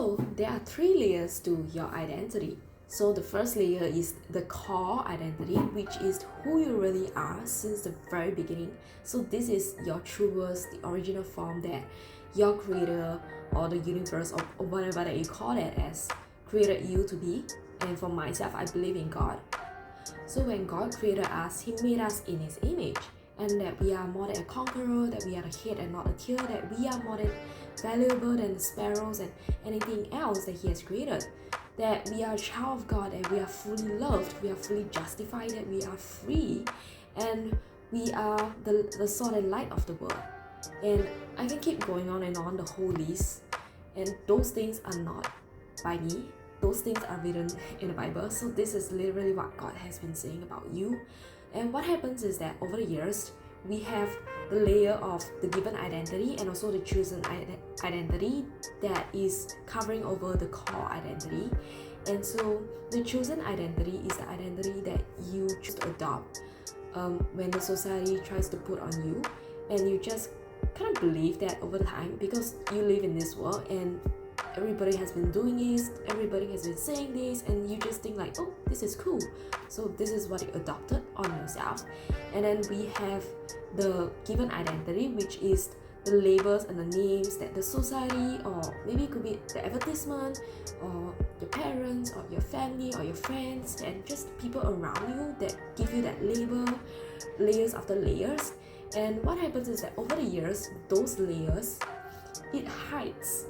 So there are three layers to your identity. So the first layer is the core identity, which is who you really are since the very beginning. So this is your truest, the original form that your creator or the universe or whatever that you call it as created you to be. And for myself, I believe in God. So when God created us, He made us in His image, and that we are more than a conqueror, that we are the head and not a tail, that we are more than valuable than the sparrows and anything else that He has created, that we are a child of God, that we are fully loved, we are fully justified, that we are free, and we are the salt and light of the world. And I can keep going on and on the whole list, and those things are not by me. Those things are written in the Bible. So this is literally what God has been saying about you. And what happens is that over the years, we have the layer of the given identity and also the chosen identity that is covering over the core identity. And so the chosen identity is the identity that you choose to adopt when the society tries to put on you, and you just kind of believe that over time because you live in this world and everybody has been doing this, everybody has been saying this, and you just think like, oh, this is cool. So this is what you adopted on yourself. And then we have the given identity, which is the labels and the names that the society, or maybe it could be the advertisement, or your parents, or your family, or your friends, and just people around you that give you that label, layers after layers. And what happens is that over the years, those layers, it hides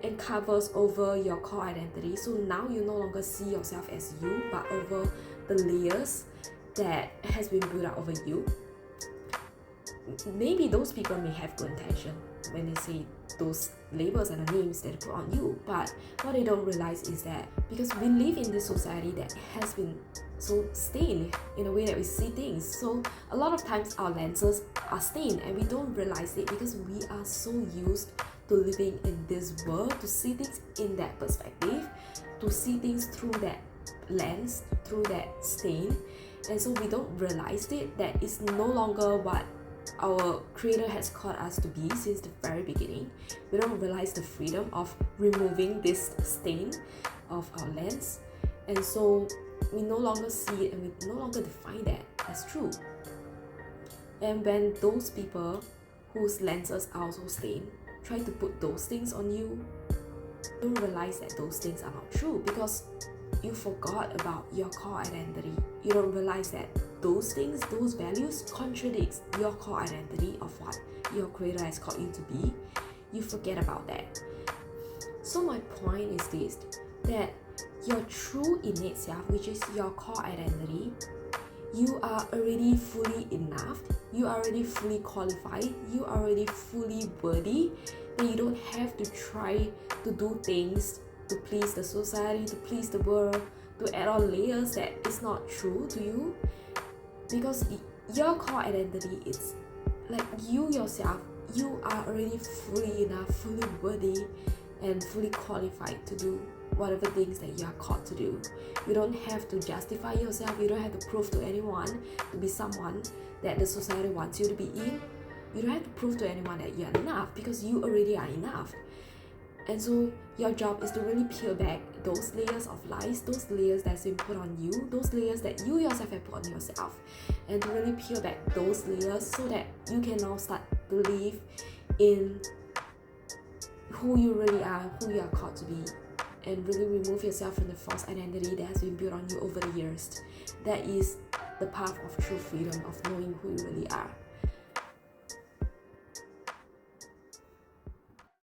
and covers over your core identity. So now you no longer see yourself as you, but over the layers that has been built up over you. Maybe those people may have good intention when they say those labels and the names that they put on you, but what they don't realize is that because we live in this society that has been so stained in a way that we see things, so a lot of times our lenses are stained and we don't realize it because we are so used to living in this world, to see things in that perspective, to see things through that lens, through that stain. And so we don't realize it, that it's no longer what our creator has called us to be since the very beginning. We don't realize the freedom of removing this stain of our lens, and so we no longer see it and we no longer define that as true. And when those people whose lenses are also stained try to put those things on you, don't realize that those things are not true because you forgot about your core identity. You don't realize that those things, those values contradicts your core identity of what your creator has called you to be. You forget about that. So my point is this, that your true innate self, which is your core identity, you are already fully enough, you are already fully qualified, you are already fully worthy, that you don't have to try to do things to please the society, to please the world, to add on layers that is not true to you. Because your core identity is like you yourself, you are already fully enough, fully worthy, and fully qualified to do whatever things that you are called to do. You don't have to justify yourself, you don't have to prove to anyone to be someone that the society wants you to be in. You don't have to prove to anyone that you are enough because you already are enough. And so your job is to really peel back those layers of lies, those layers that's been put on you, those layers that you yourself have put on yourself, and to really peel back those layers so that you can now start to live in who you really are, who you are called to be, and really remove yourself from the false identity that has been built on you over the years. That is the path of true freedom, of knowing who you really are.